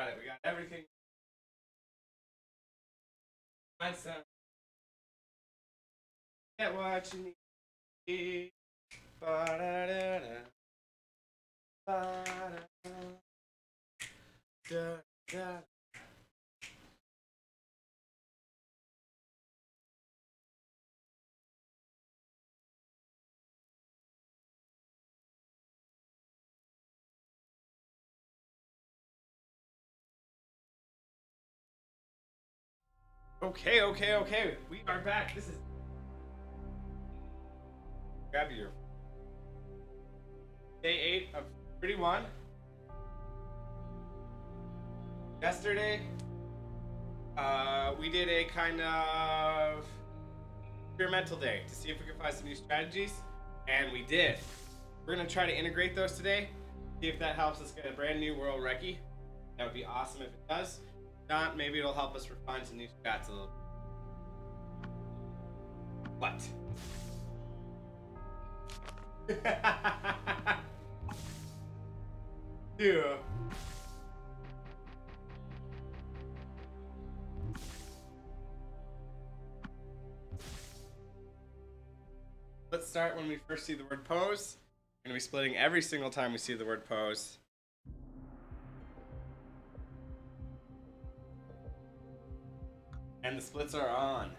got it. We got everything. My son. Get what you need. Ba-da-da-da. Ba-da-da-da. Okay. We are back. This is grab your day 8 of 31. Yesterday, we did a kind of experimental day to see if we could find some new strategies, and we did. We're gonna try to integrate those today, see if that helps us get a brand new world recce. That would be awesome if it does. If not, maybe it'll help us refine some new strats a little bit. What? Dude. Let's start when we first see the word pose. We're gonna be splitting every single time we see the word pose. And the splits are on.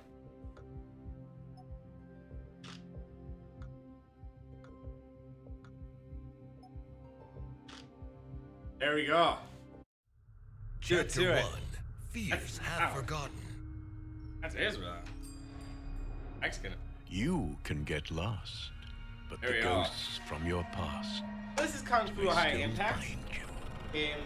There we go. Chapter 1. Fears have forgotten. That's Israel. Mexican. You can get lost, but There the we go. ghosts from your past This is Kung-Fu will High still Impact. find you. Game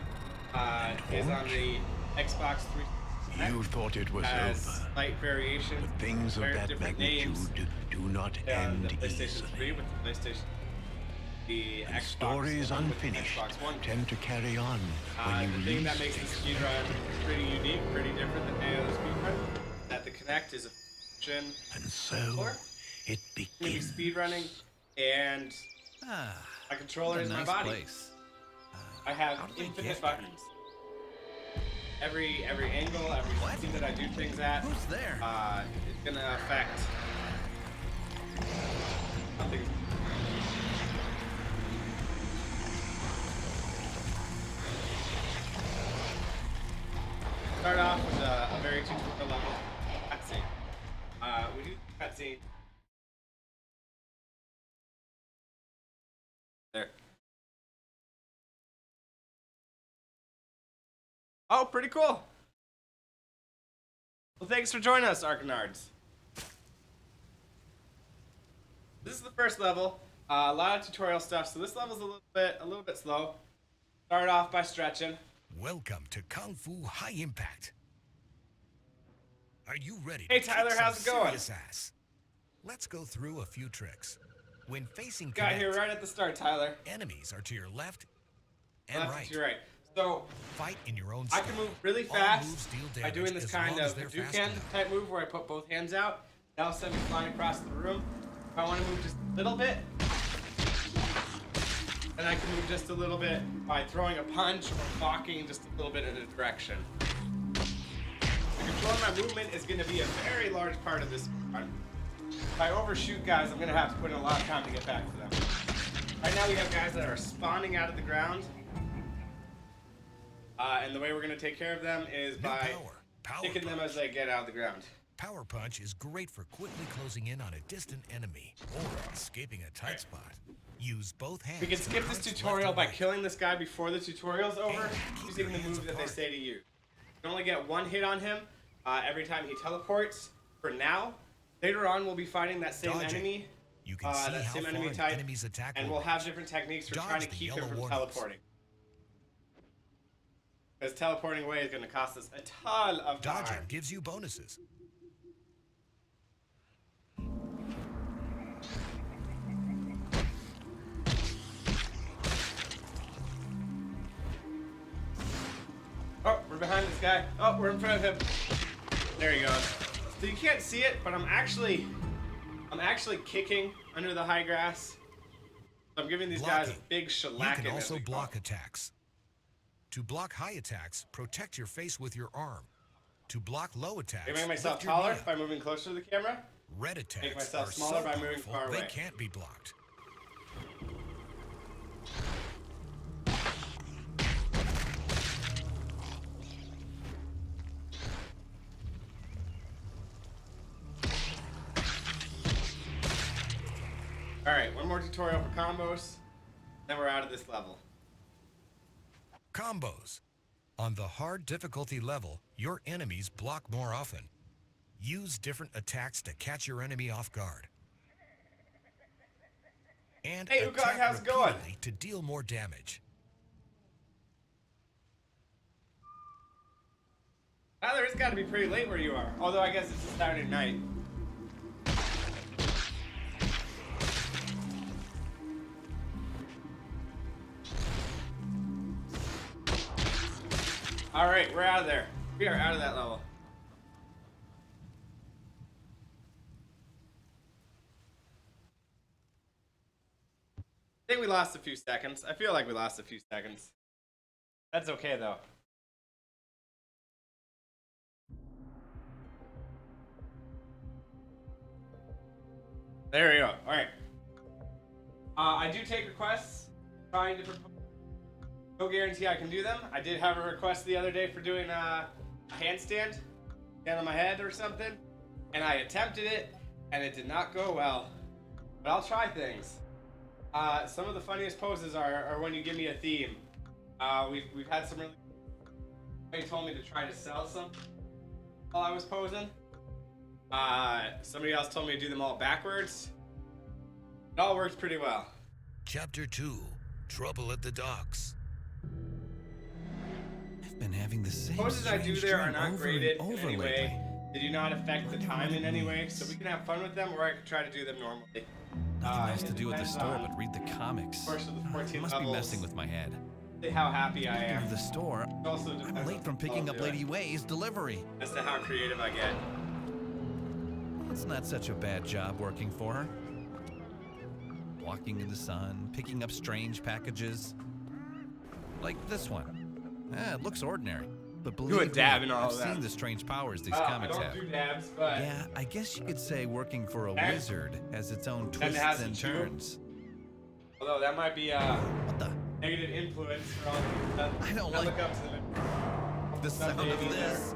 is on the Xbox 360. You thought it was Has over, slight variation. but things of that different magnitude names. do not On the end PlayStation 3 easily. with the PlayStation, the And Xbox stories One with the unfinished Xbox One. tend to carry on when The you thing least that makes the speedrun pretty unique, pretty different than any other speedrun, that the Kinect is a function And so controller. it I'm gonna be begins. speedrunning, and my controller is my body. Place. I have How did they infinite get there? buttons. Every angle, every scene that I do things at, Who's there? it's gonna affect something. Start off with a very tutorial level cutscene. We do cutscene. There. Oh, pretty cool. Well, thanks for joining us, Arcanards. This is the first level. A lot of tutorial stuff, so this level's a little bit slow. Start off by stretching. Welcome to Kung Fu High Impact. Are you ready Hey, to Tyler, kick how's some it going? serious ass? Let's go through a few tricks. When facing Got here Kinect, right at the start, Tyler. enemies are to your left and Left right. to your right. So Fight in your own I style. can move really All fast moves deal by damage doing this as kind long as of they're fast Hadouken enough. type move where I put both hands out. That'll send me flying across the room. If I want to move just a little bit, then I can move just a little bit by throwing a punch or walking just a little bit in a direction. Controlling my movement is going to be a very large part of this run. If I overshoot guys, I'm going to have to put in a lot of time to get back to them. Right now we have guys that are spawning out of the ground. And the way we're going to take care of them is New by power kicking them punch. as they get out of the ground. Power Punch is great for quickly closing in on a distant enemy or escaping a tight spot. Use both hands. We can to skip this punch left tutorial and by right. killing this guy before the tutorial's over, And keep using your the hands move that they apart. say to use. You can only get one hit on him every time he teleports. For now, later on we'll be fighting that same Dodging. enemy, You can see that how same far enemy an type, enemy's attack and will we'll have reach. different techniques for Dodge trying to the keep him yellow from warnings. teleporting. Because teleporting away is going to cost us a ton of time. Dodging gives you bonuses. Oh, we're behind this guy. Oh, we're in front of him. There he goes. So you can't see it, but I'm actually kicking under the high grass. So I'm giving these guys a Blocking. big You shellacking. can as also we go. block attacks. To block high attacks, protect your face with your arm. To block low attacks, I make myself lift your taller knee up. by moving closer to the camera. Red attacks Make myself are smaller so by moving powerful, far they away. can't be blocked. Alright, one more tutorial for combos, then we're out of this level. Combos. On the hard difficulty level, your enemies block more often. Use different attacks to catch your enemy off guard. And Hey, Ukong, attack how's it going? repeatedly to deal more damage. Tyler, it's gotta be pretty late where you are. Although I guess it's a Saturday night. Alright, we're out of there. We are out of that level. I think we lost a few seconds. I feel like we lost a few seconds. That's okay though. There we go. Alright. I do take requests. Trying to propose. No guarantee I can do them. I did have a request the other day for doing a handstand. Stand on my head or something. And I attempted it, and it did not go well. But I'll try things. Some of the funniest poses are when you give me a theme. We've had some really... Somebody told me to try to sell some while I was posing. Somebody else told me to do them all backwards. It all works pretty well. Chapter 2, Trouble at the Docks. I've been having the same Poses I do strange there are dream not over graded and in over any way. lately. They do not affect the time in any way, so we can have fun with them, or I can try to do them normally. Nothing else to it do at the depends store on, but read the comics. of course, with the 14 It must be levels, messing with my head. how happy I Speaking am. of the store, It also I'm depends late on from picking how up I'll do Lady it, Way's delivery. as to how creative I get. It's not such a bad job working for her. Walking in the sun, picking up strange packages. Like this one. It looks ordinary. But believe Do a me, dab and all I've of that. seen the strange powers these I comics don't have. do dabs, but Yeah, I guess you could say working for a Okay. wizard has its own it twists has and to chew. turns. although that might be What the? negative influence for all the people that I don't that like look up to them. The sound of this.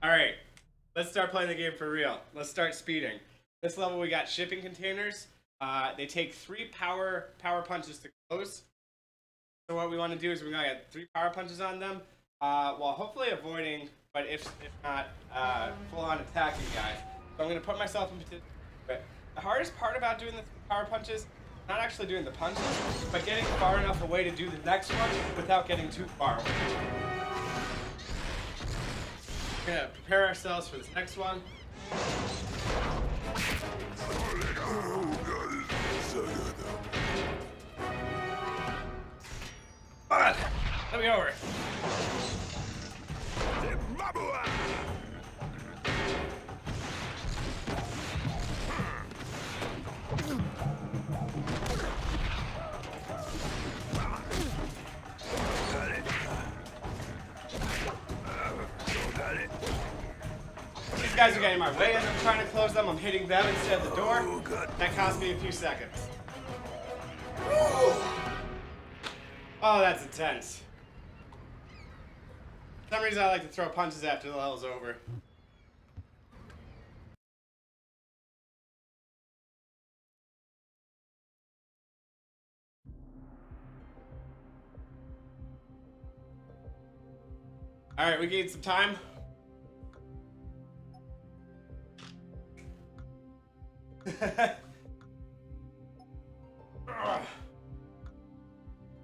Alright, let's start playing the game for real. Let's start speeding. This level we got shipping containers. They take 3 power punches to close. So what we want to do is we're going to get 3 power punches on them, while hopefully avoiding, but if not, full-on attacking guys. So I'm going to put myself in position. But the hardest part about doing the power punches, not actually doing the punches, but getting far enough away to do the next one without getting too far away. We're going to prepare ourselves for this next one. Come on, let me over. These guys are getting in my way as I'm trying to close them. I'm hitting them instead of the door. That cost me a few seconds. Oh, that's intense. For some reason I like to throw punches after the level's over. Alright, we gained some time.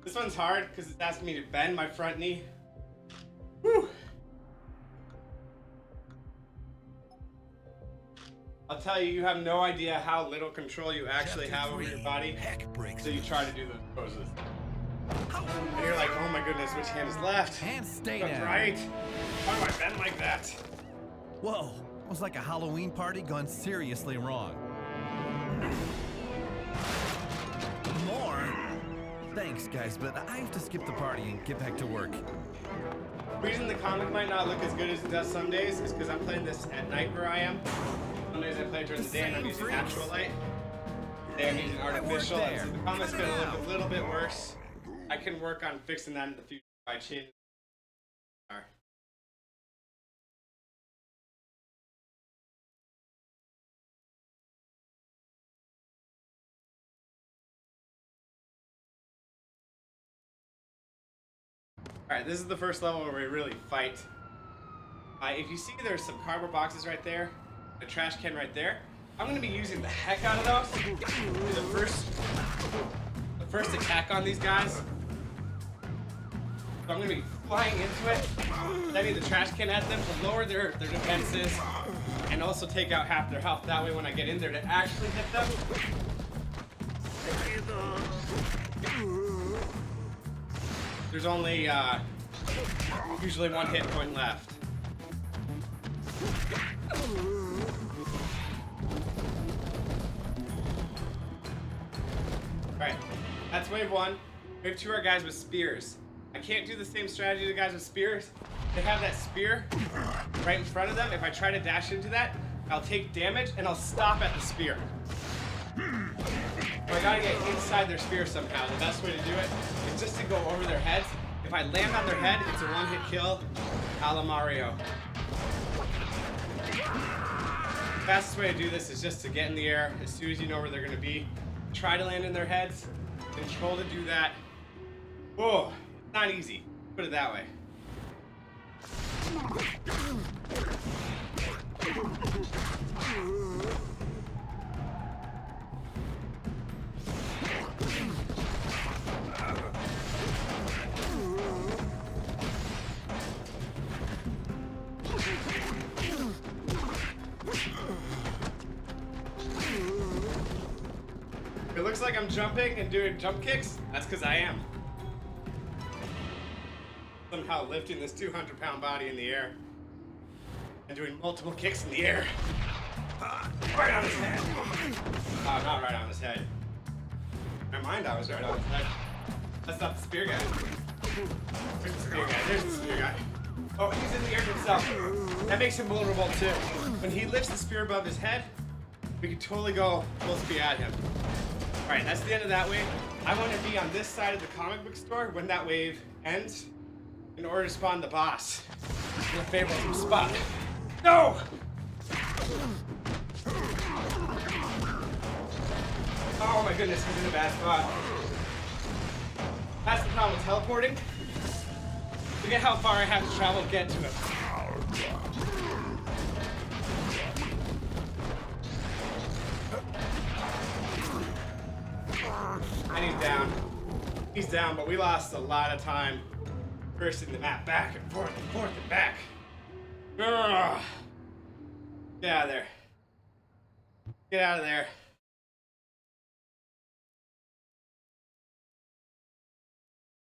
This one's hard because it's asking me to bend my front knee. Whew. I'll tell you, you have no idea how little control you actually have over your body until you try to do those poses. And you're like, oh my goodness, which hand is left? And stay That's down. right. Why do I bend like that? Whoa, it was like a Halloween party gone seriously wrong. Thanks, guys, but I have to skip the party and get back to work. The reason the comic might not look as good as it does some days is because I'm playing this at night where I am. Some days I play during the day and I'm using natural light. Today I'm using artificial, and so the comic's gonna look a little bit worse. I can work on fixing that in the future by changing. Alright, this is the first level where we really fight. If you see there's some cardboard boxes right there, a trash can right there, I'm going to be using the heck out of those. The first attack on these guys. So I'm going to be flying into it, sending the trash can at them to lower their defenses, and also take out half their health. That way when I get in there to actually hit them, there's only usually one hit point left. Alright, that's wave one. Wave two are guys with spears. I can't do the same strategy to guys with spears. They have that spear right in front of them. If I try to dash into that, I'll take damage and I'll stop at the spear. So I gotta get inside their spear somehow. The best way to do it is just to go over their heads. If I land on their head, it's a one-hit kill, a la Mario. The fastest way to do this is just to get in the air as soon as you know where they're gonna be. Try to land in their heads. Control to do that. Whoa, it's not easy. Put it that way. It looks like I'm jumping and doing jump kicks. That's because I am. Somehow lifting this 200-pound body in the air and doing multiple kicks in the air. Right on his head. Oh, not right on his head. In my mind, I was right on his head. That's not the spear guy. There's the spear guy. There's the spear guy. Oh, he's in the air himself. That makes him vulnerable too. When he lifts the spear above his head, we can totally go full speed at him. Alright, that's the end of that wave. I want to be on this side of the comic book store when that wave ends in order to spawn the boss in a favorable spot. No! Oh my goodness, he's in a bad spot. That's the problem with teleporting. Look at how far I have to travel to get to him. And he's down. He's down, but we lost a lot of time cursing the map back and forth and back. Ugh. Get out of there. Get out of there.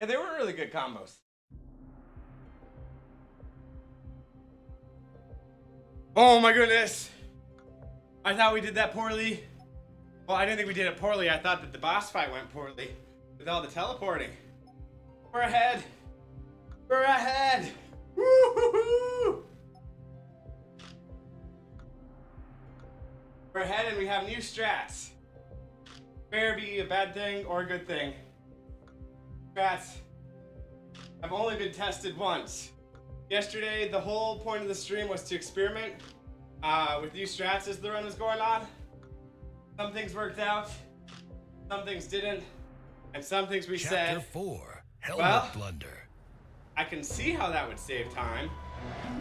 Yeah, they were really good combos. Oh my goodness. I thought we did that poorly. Well, I didn't think we did it poorly. I thought that the boss fight went poorly with all the teleporting. We're ahead. We're ahead. Woo-hoo-hoo. We're ahead and we have new strats. May be a bad thing or a good thing. Strats have only been tested once. Yesterday, the whole point of the stream was to experiment with new strats as the run was going on. Some things worked out, some things didn't, and some things we said. Chapter 4, Helmet Well, Blunder. I can see how that would save time.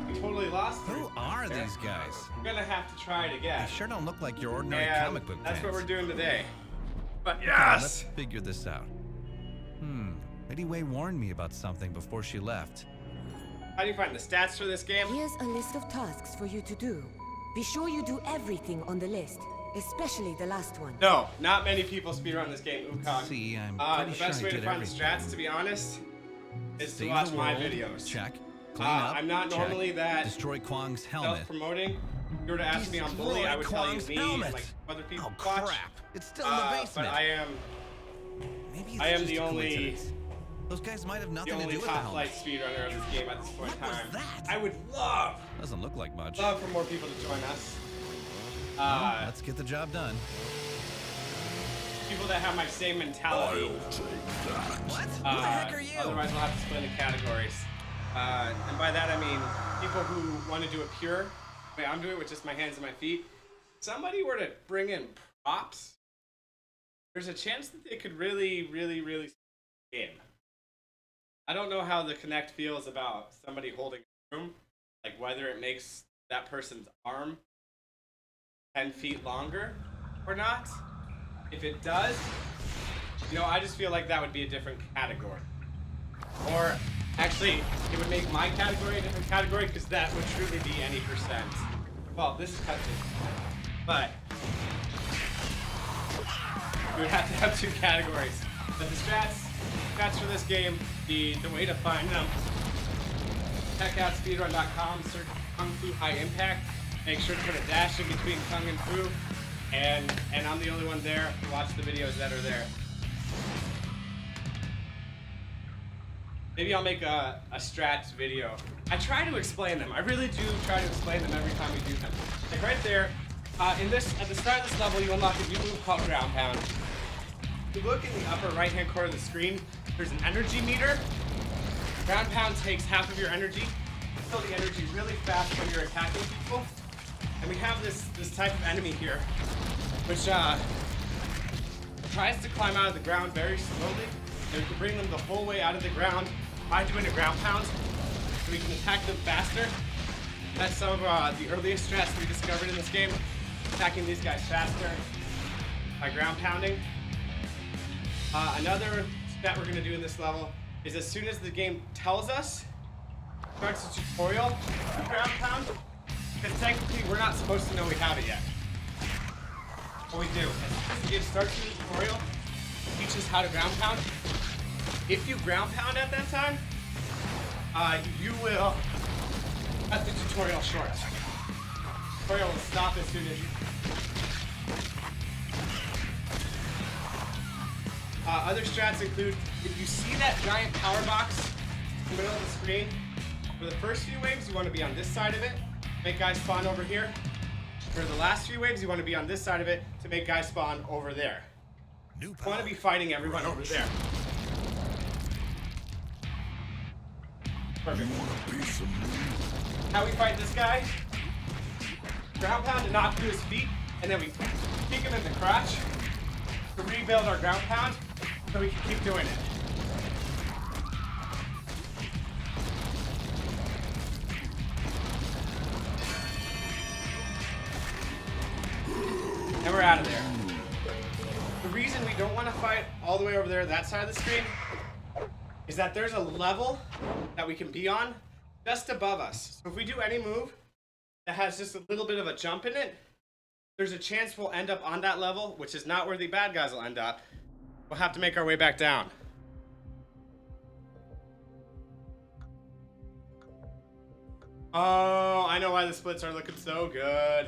We totally lost. Who are these guys? We're gonna have to try it again. They sure don't look like your ordinary And comic book that's fans. what we're doing today. But Okay, yes! let's figure this out. Lady Way warned me about something before she left. How do you find the stats for this game? Here's a list of tasks for you to do. Be sure you do everything on the list, especially the last one. No, not many people speedrun this game, Ukon. See, I'm The pretty sure best I way to did find everything. the strats, to be honest, is to Save watch the my world, videos. Check. Clean up. I'm not check. normally that Destroy Kwang's helmet. self-promoting. If you were to ask me on Bully, I would tell you Kwang's me helmet. and like other people Oh watch. crap! It's still in the basement. But I am Maybe I am just the a only coincidence. Those guys might have the nothing to only do with the top helmet. flight speedrunner of this game at this point in What was time. that? I would love Doesn't look like much. for more people to join us. Well, let's get the job done. People that have my same mentality. What? Who the heck are you? Otherwise, we'll have to split into categories. And by that I mean people who want to do it pure, the way I'm doing it with just my hands and my feet. If somebody were to bring in props, there's a chance that they could really game. I don't know how the Kinect feels about somebody holding a broom, like whether it makes that person's arm 10 feet longer or not. If it does, you know, I just feel like that would be a different category. Or actually, it would make my category a different category because that would truly be any percent. Well, this is cutscene, but we would have to have two categories. But the strats for this game, the way to find them, check out speedrun.com, search Kung Fu High Impact. Make sure to put a dash in between Kung and Fu. And I'm the only one there. Watch the videos that are there. Maybe I'll make a strats video. I try to explain them. I really do try to explain them every time we do them. Like right there, at the start of this level, you unlock a new move called Ground Pound. If you look in the upper right-hand corner of the screen, there's an energy meter. Ground Pound takes half of your energy. You fill the energy really fast when you're attacking people. And we have this type of enemy here, which tries to climb out of the ground very slowly. And we can bring them the whole way out of the ground by doing a ground pound, so we can attack them faster. That's some of the earliest strats we discovered in this game, attacking these guys faster by ground pounding. Another strat we're going to do in this level is as soon as the game tells us, starts a tutorial for ground pound, because technically we're not supposed to know we have it yet. But we do. As soon as the game starts the tutorial, it teaches how to ground pound. If you ground pound at that time, you will cut the tutorial short. The tutorial will stop as soon as you... Other strats include, if you see that giant power box in the middle of the screen, for the first few waves, you want to be on this side of it, make guys spawn over here. For the last few waves, you want to be on this side of it to make guys spawn over there. You want to be fighting everyone over there. Perfect. How we fight this guy? Ground pound to knock through his feet, and then we kick him in the crotch to rebuild our ground pound so we can keep doing it. And we're out of there. The reason we don't want to fight all the way over there, that side of the screen, is that there's a level that we can be on just above us. So if we do any move that has just a little bit of a jump in it, there's a chance we'll end up on that level, which is not where the bad guys will end up. We'll have to make our way back down. Oh, I know why the splits are looking so good.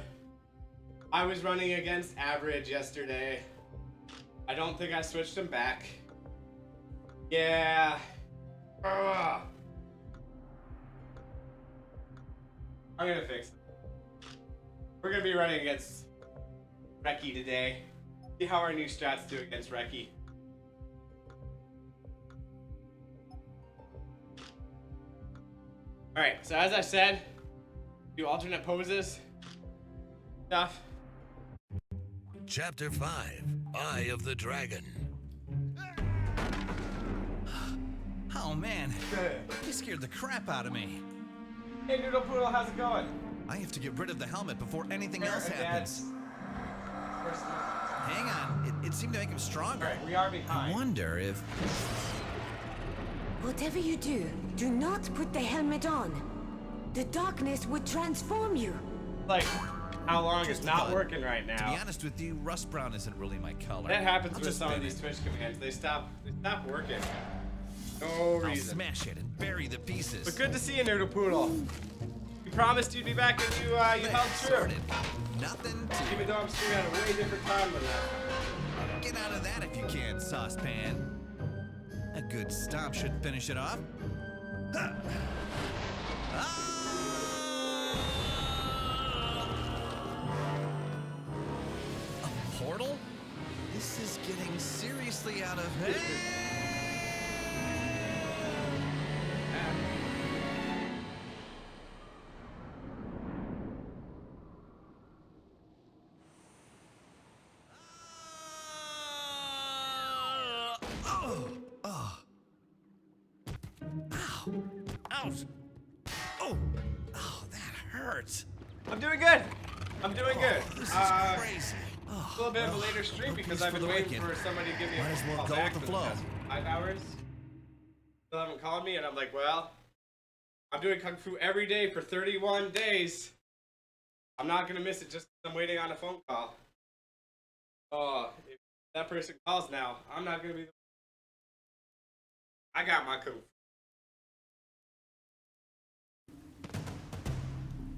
I was running against average yesterday. I don't think I switched them back. Yeah. Ugh. I'm gonna fix it. We're gonna be running against Reki today. See how our new strats do against Reki. Alright, so as I said, do alternate poses. Stuff. Chapter 5, Eye of the Dragon. Oh man, you scared the crap out of me. Hey Noodle Poodle, how's it going? I have to get rid of the helmet before anything else happens. Hang on, it seemed to make him stronger. Alright, we are behind. I wonder if... Whatever you do, do not put the helmet on. The darkness would transform you. Like, how long is not fun. working right now? To be honest with you, rust brown isn't really my color. That happens I'll with just some of spin these it. Twitch commands. They stop working. No I'll reason. smash it and bury the pieces. But good to see you, Noodle Poodle. You promised you'd be back and you held true. Sorted. Nothing to Even though I'm streaming at a way different time than that. Get out of that if you can, saucepan. A good stomp should finish it off. Huh. Ah! A portal? This is getting seriously out of hand. Ouch! Oh, that hurts. I'm doing good. I'm doing good. This is crazy. A little bit of a later stream because I've been waiting for somebody to give me Might as a well call go back with the for flow. past 5 hours. Still haven't called me, and I'm like, well, I'm doing Kung Fu every day for 31 days. I'm not gonna miss it just 'cause I'm waiting on a phone call. Oh, if that person calls now, I'm not gonna be. I got my Kung Fu.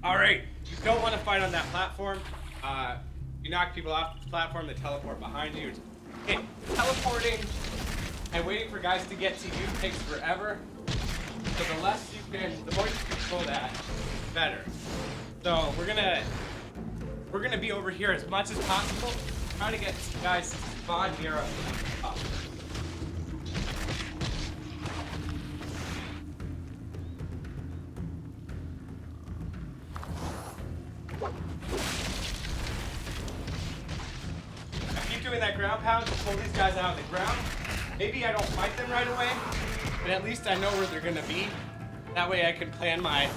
All right, you don't want to fight on that platform. You knock people off the platform, they teleport behind you. Okay, teleporting and waiting for guys to get to you takes forever. So the more you control that, the better. So we're gonna be over here as much as possible, trying to get guys to spawn near us. Doing that ground pound to pull these guys out of the ground. Maybe I don't fight them right away, but at least I know where they're gonna be. That way I can plan my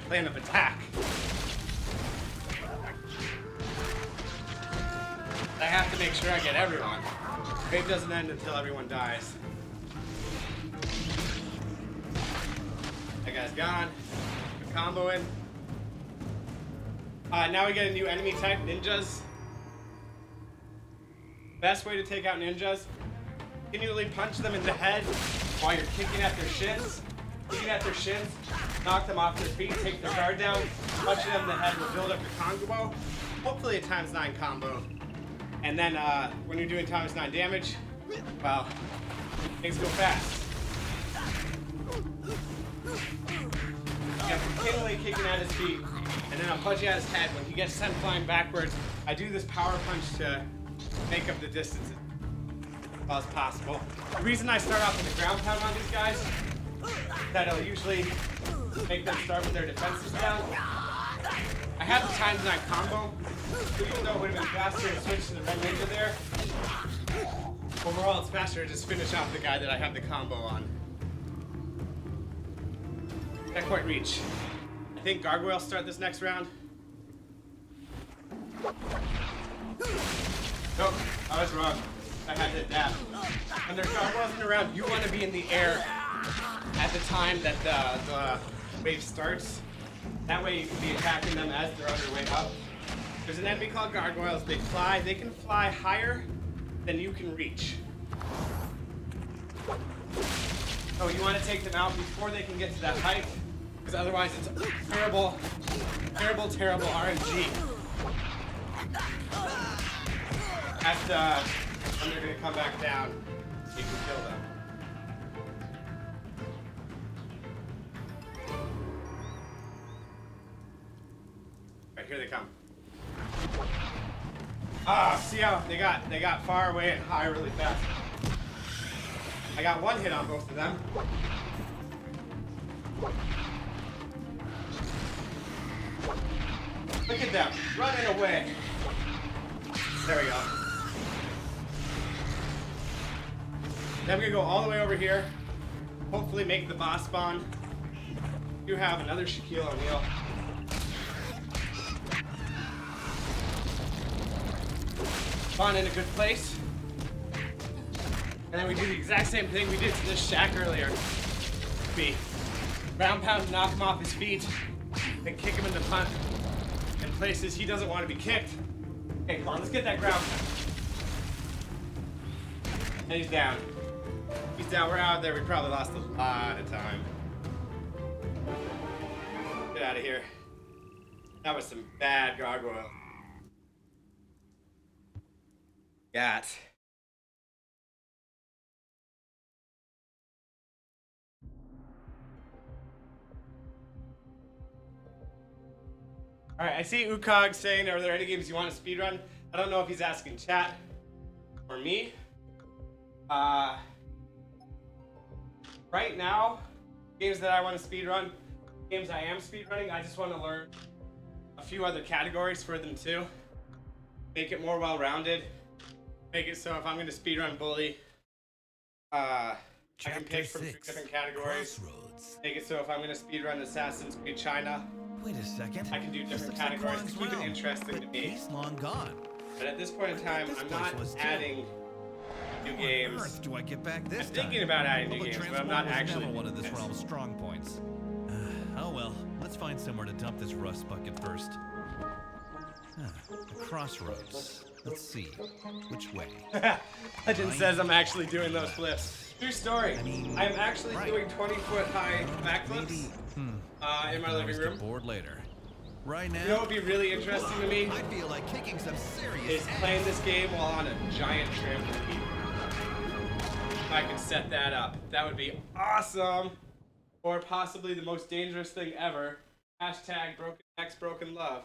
plan of attack. I have to make sure I get everyone. Wave doesn't end until everyone dies. That guy's gone. Comboing. Now we get a new enemy type, ninjas. Best way to take out ninjas, continually punch them in the head while you're kicking at their shins. Kicking at their shins, knock them off their feet, take their guard down, punching them in the head will build up your combo. Hopefully a ×9 combo. And then when you're doing ×9 damage, well, things go fast. Yeah, continually kicking at his feet, and then I'm punching at his head. When he gets sent flying backwards, I do this power punch to make up the distance as well as possible. The reason I start off with the ground pound on these guys is that it'll usually make them start with their defenses down. I have the ×9 combo, so even though it would have been faster to switch to the red ninja there, overall it's faster to just finish off the guy that I have the combo on. Can't quite reach. I think gargoyles start this next round. Nope, I was wrong. I had to adapt. When there's gargoyles around, you want to be in the air at the time that the wave starts. That way you can be attacking them as they're on their way up. There's an enemy called gargoyles. They fly. They can fly higher than you can reach. So you want to take them out before they can get to that height, because otherwise it's terrible, terrible, terrible RNG. When they're gonna come back down, you can kill them. Right, here they come. See how they got far away and high really fast. I got one hit on both of them. Look at them, running away. There we go. Then we're gonna go all the way over here. Hopefully make the boss spawn. You have another Shaquille O'Neal. Spawn in a good place. And then we do the exact same thing we did to this Shaq earlier. We ground pound, knock him off his feet, then kick him in the punt in places he doesn't want to be kicked. Okay, come on, let's get that ground pound. And he's down. He's down, we're out there, we probably lost a lot of time. Get out of here. That was some bad gargoyle. Got Alright, I see Ukog saying, are there any games you want to speedrun? I don't know if he's asking chat or me. Right now, games that I want to speedrun, games I am speedrunning, I just want to learn a few other categories for them too. Make it more well-rounded. Make it so if I'm going to speedrun Bully, I can pick from 2 different categories. CROSSROADS. Make it so if I'm going to speedrun Assassin's Creed China, Wait a second. I can do This different looks like categories to Ron's keep it realm, interesting but to me. He's long gone. But at this point in time, This I'm place not was too. adding new How on games. earth do I get back this I'm time? thinking about adding new Public games, but I'm not transport was actually never one of doing this this. realm's strong points. Oh well, let's find somewhere to dump this rust bucket first. The crossroads. Let's see. Which way? Legend says I'm actually doing those flips. True story. I mean, I'm actually right. doing 20-foot high backflips Maybe. in my I living was room. bored later. Right now. You know what would be really interesting to me I feel like kicking some serious is ass. playing this game while on a giant trampoline. If I could set that up, that would be awesome. Or possibly the most dangerous thing ever. Hashtag broken necks, broken love.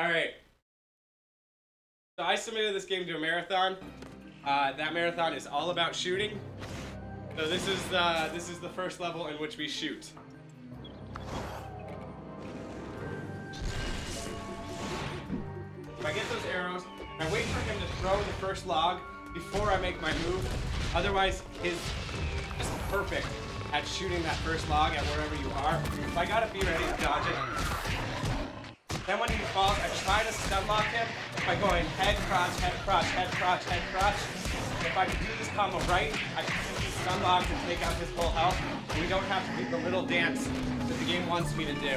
Alright. So I submitted this game to a marathon. That marathon is all about shooting. So this is the first level in which we shoot. If I get those arrows, I wait for him to throw the first log before I make my move. Otherwise, he's just perfect at shooting that first log at wherever you are. So I gotta be ready to dodge it. Then when he falls, I try to stun lock him by going head, crotch, head, crotch, head, crotch, head, crotch. If I can do this combo right, I can simply stun lock and take out his full health. And we don't have to do the little dance that the game wants me to do.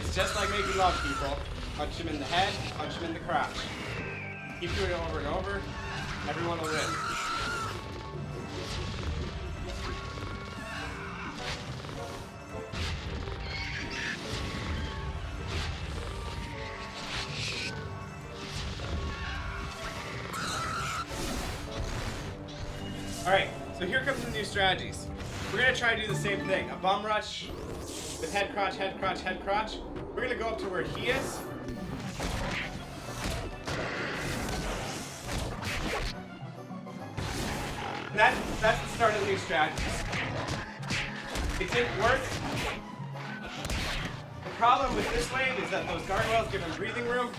It's just like making love, people. Punch him in the head, punch him in the crotch. Keep doing it over and over. Everyone will win. Alright, so here comes the new strategies. We're gonna try to do the same thing. A bum rush with head crotch, head crotch, head crotch. We're gonna go up to where he is. That's the start of the new strategies. It didn't work. The problem with this wave is that those gargoyles give him breathing room.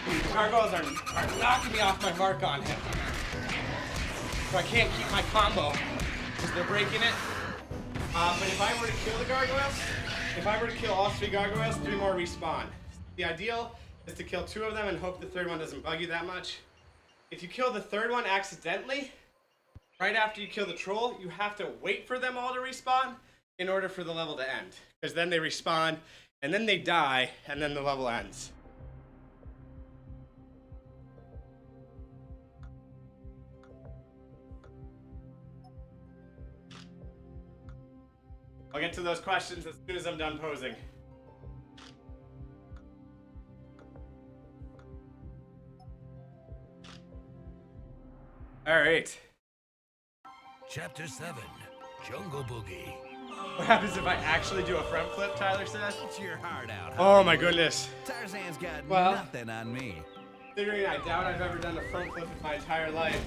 The gargoyles are knocking me off my mark on him. So I can't keep my combo because they're breaking it. But if I were to kill the gargoyles, if I were to kill all 3 gargoyles, 3 more respawn. The ideal is to kill 2 of them and hope the 3rd one doesn't bug you that much. If you kill the 3rd one accidentally, right after you kill the troll, you have to wait for them all to respawn in order for the level to end. Because then they respawn, and then they die, and then the level ends. I'll get to those questions as soon as I'm done posing. All right. Chapter 7, Jungle Boogie. What happens if I actually do a front flip, Tyler says? Eat your heart out. Oh my goodness. Tarzan's got Well- nothing on me. Considering I doubt I've ever done a front flip in my entire life.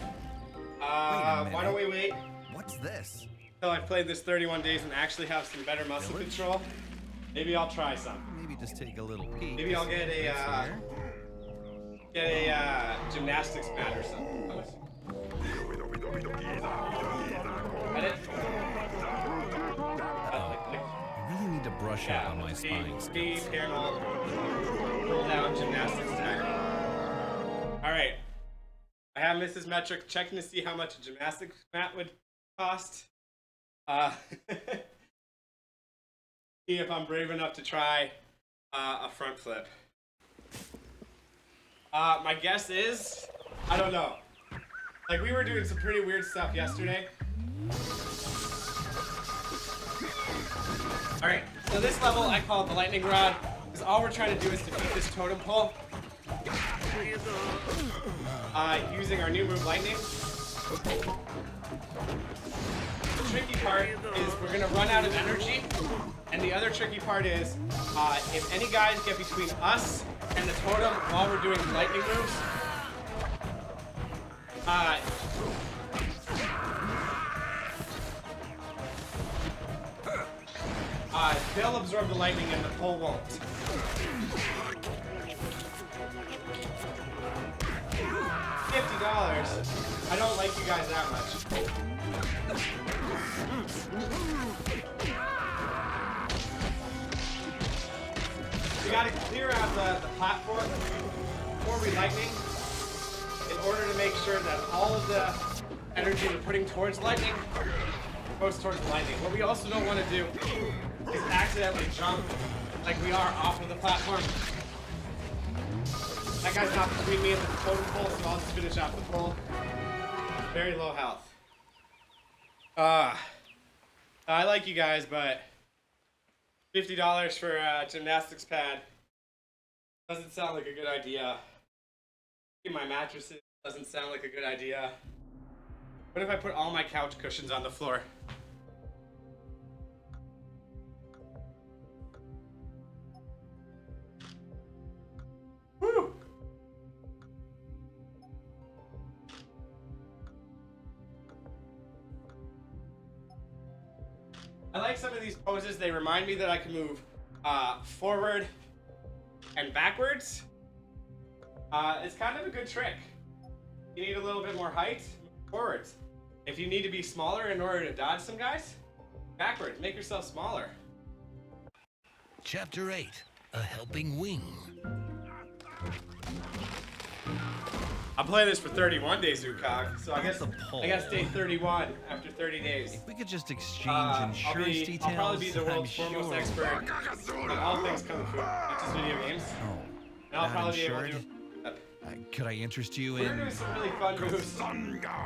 minute. Why don't we wait What's this? until I've played this 31 days and actually have some better muscle Village? control? Maybe I'll try some. Maybe just take a little peek. Maybe I'll get a, Here. gymnastics mat or something. Edit? I really need to brush up on my spine Speed, skills. panel, pull down, gymnastics tag. Alright. I have Mrs. Metric checking to see how much a gymnastics mat would cost. See if I'm brave enough to try a front flip. My guess is, I don't know. Like, we were doing some pretty weird stuff yesterday. Alright, so this level I call it the lightning rod, because all we're trying to do is defeat this totem pole. Using our new move, lightning. The tricky part is we're gonna run out of energy, and the other tricky part is if any guys get between us and the totem while we're doing lightning moves, they'll absorb the lightning and the pole won't. $50. I don't like you guys that much. We gotta clear out the platform before we lightning in order to make sure that all of the energy we're putting towards lightning goes towards lightning. What we also don't want to do is accidentally jump like we are off of the platform. That guy's not between me and the totem pole, so I'll just finish off the pole. Very low health. I like you guys, but $50 for a gymnastics pad doesn't sound like a good idea. My mattresses doesn't sound like a good idea. What if I put all my couch cushions on the floor? Woo! I like some of these poses. They remind me that I can move forward and backwards. It's kind of a good trick. You need a little bit more height, move forwards. If you need to be smaller in order to dodge some guys, backwards, make yourself smaller. Chapter 8, A Helping Wing. I'll play this for 31 days, Ukog. So I guess day 31 after 30 days. If we could just exchange insurance details, I'll probably be the world's I'm foremost sure. expert on all things Kung Fu, not just video games. Oh, And I'll not probably be able to insured? do... Could I interest you We were in? doing some really fun moves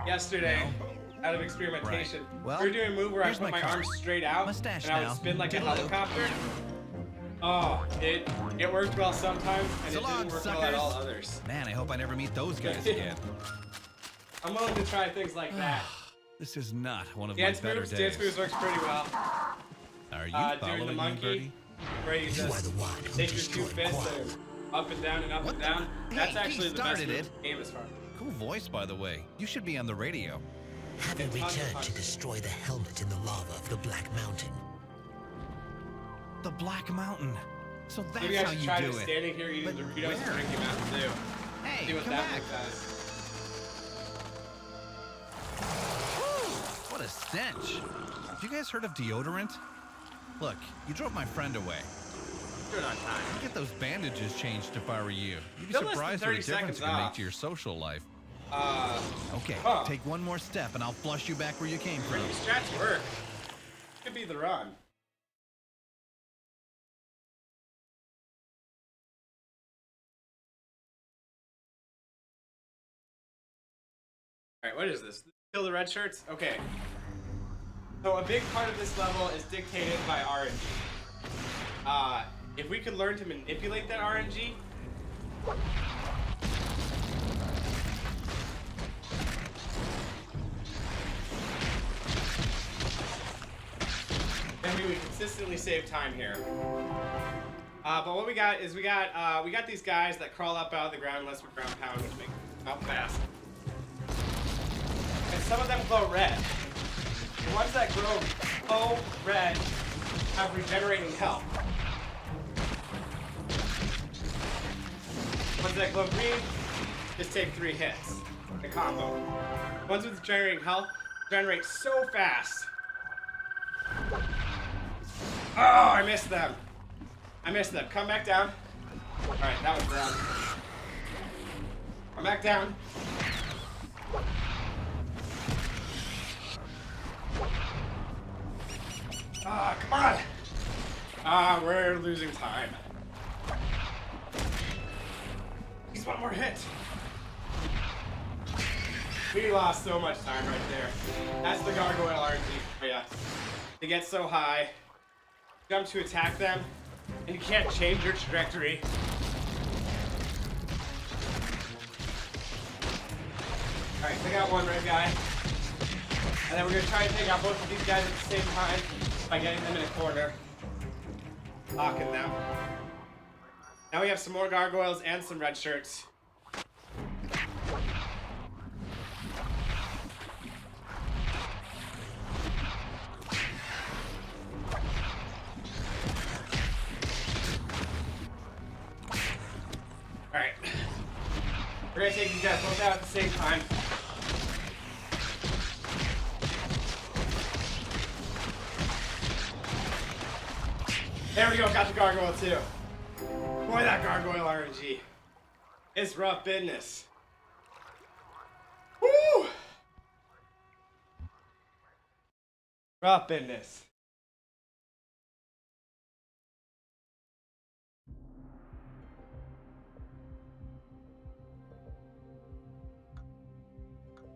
yesterday out of experimentation. Right. Well, we were doing a move where I here's put my my card. arms straight out Mustache and I would now. spin like a Toodaloo. helicopter. Oh, it worked well sometimes and So it long, didn't work well at suckers. all others. Man, I hope I never meet those guys again. I'm willing to try things like that. This is not one of my Dance better moves days. works pretty well. Are you Doing following the me, monkey, Birdie? where you just take your two fists and up and down and up and down. That's Hey, actually he the best started move it. in the game as far. Cool voice, by the way. You should be on the radio. Having Tons of returned fun. to destroy the helmet in the lava of the Black Mountain. The Black Mountain. So that's Maybe I how should you try do just it. standing here eating But Doritos and where? drinking Mountain Dew. Hey, See what come that back. does. What a stench. Have you guys heard of deodorant? Look, you drove my friend away. Do it on time. I'd get those bandages changed if I were you. You'd be Still less than surprised what 30 a difference seconds it can make off. to your social life. Okay, Huh. take one more step and I'll flush you back where you came from. These strats work. Could be the run. Alright, what is this? Kill the red shirts? Okay. So a big part of this level is dictated by RNG. If we could learn to manipulate that RNG, then we would consistently save time here. But what we got is we got these guys that crawl up out of the ground unless we ground pound, which makes them out fast. And some of them glow red. The ones that glow red have regenerating health. The ones that glow green just take 3 hits. The combo. The ones with generating health generate so fast. Oh, I missed them. Come back down. Alright, that was down. Come back down. Ah, come on! We're losing time. Just one more hit. We lost so much time right there. That's the gargoyle RNG for ya. They get so high, jump to attack them, and you can't change your trajectory. Alright, take out one red guy. And then we're gonna try and take out both of these guys at the same time by getting them in a corner. Locking them. Now we have some more gargoyles and some red shirts. Alright. We're gonna take these guys both out at the same time. There we go, got the gargoyle too. Boy, that gargoyle RNG. It's rough business. Woo! Rough business.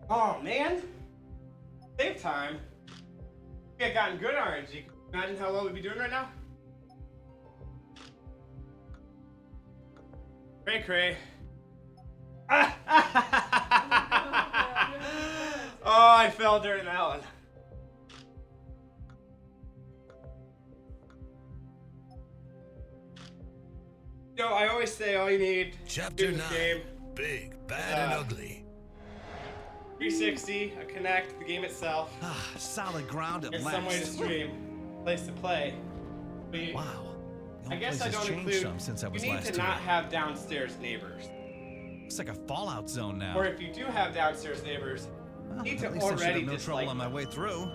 Oh man, save time. We had gotten good RNG. Can you imagine how well we'd be doing right now? Cray cray. Oh, I fell during that one. You know, I always say all you need Chapter in this 9. game. Big, bad, and ugly. 360, a Connect, the game itself. Solid ground at It's last. some way to stream, place to play. But you, Wow. The I whole guess place I has don't changed include. some since I was You need last to here. not have downstairs neighbors, Looks like a fallout zone now. or if you do have downstairs neighbors, Well, you need at to least I should already have no trouble dislike on my them. way through.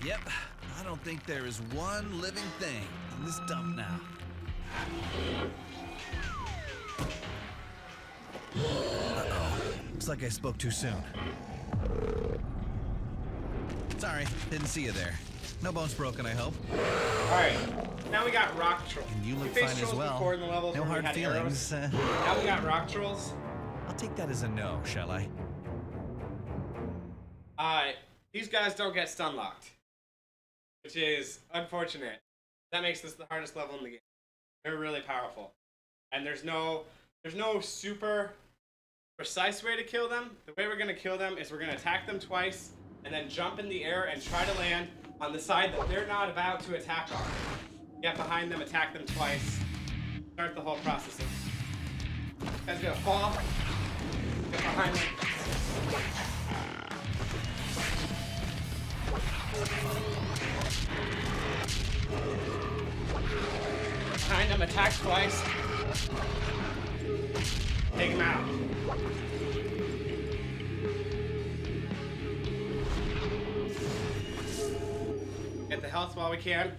Yep, I don't think there is one living thing in this dump now. Uh-oh. Looks like I spoke too soon. Sorry, didn't see you there. No bones broken, I hope. Alright, now we got rock trolls. And you look faced fine as trolls well. before in the levels No where we hard had feelings. arrows. Now we got rock trolls. I'll take that as a no, shall I? These guys don't get stun locked, which is unfortunate. That makes this the hardest level in the game. They're really powerful, and there's no super precise way to kill them. The way we're gonna kill them is we're gonna attack them twice, and then jump in the air and try to land on the side that they're not about to attack on. Get behind them, attack them twice, start the whole process. Guys gonna fall, get behind them. Behind them, attack twice. Take him out. Get the health while we can.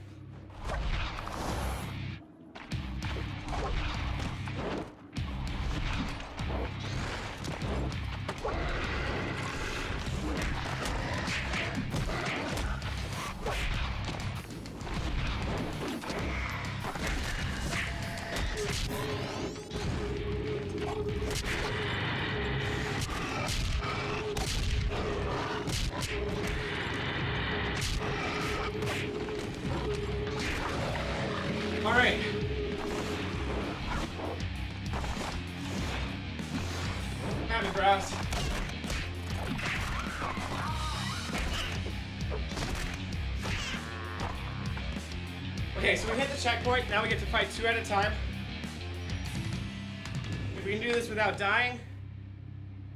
All right. Have the grass. Okay, so we hit the checkpoint. Now we get to fight 2 at a time. If we can do this without dying,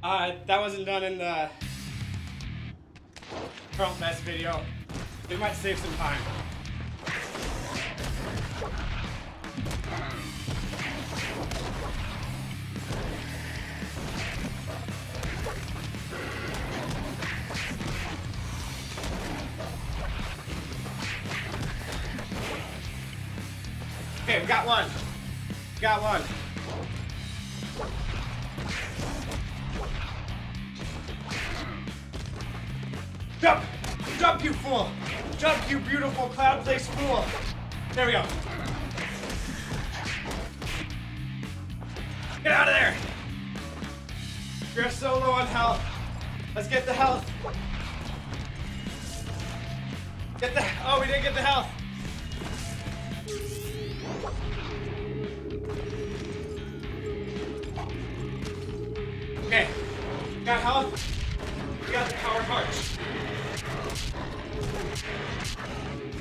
that wasn't done in the Pearl Best video. We might save some time. Okay, we got one. We got one. Jump! Jump, you fool! Jump, you beautiful cloud-faced fool! There we go. Get out of there! You're so low on health. Let's get the health. Oh, we didn't get the health. Okay. Got health. We got the power punch.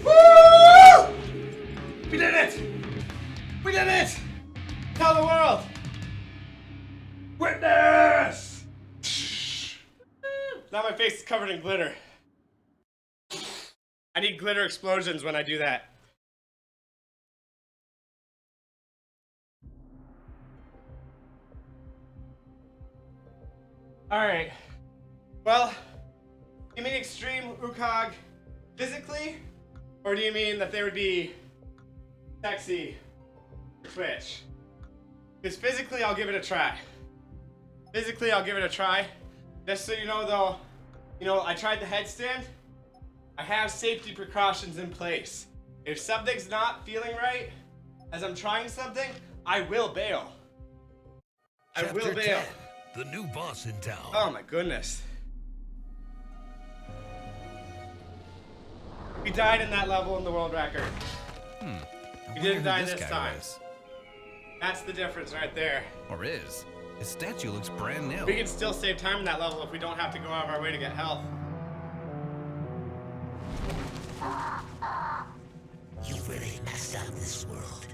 Woo! We did it! We did it! Tell the world! Witness! Now my face is covered in glitter. I need glitter explosions when I do that. Alright. Well, you mean extreme Ukog physically? Or do you mean that they would be sexy for Twitch? Because physically, I'll give it a try. Physically, I'll give it a try. Just so you know, though, I tried the headstand. I have safety precautions in place. If something's not feeling right as I'm trying something, I will bail. I will Chapter bail. 10, the new boss in town. Oh my goodness. We died in that level in the world record. We didn't die this time. That's the difference right there. Or is. His statue looks brand new. We can still save time in that level if we don't have to go out of our way to get health. You've really messed up this world.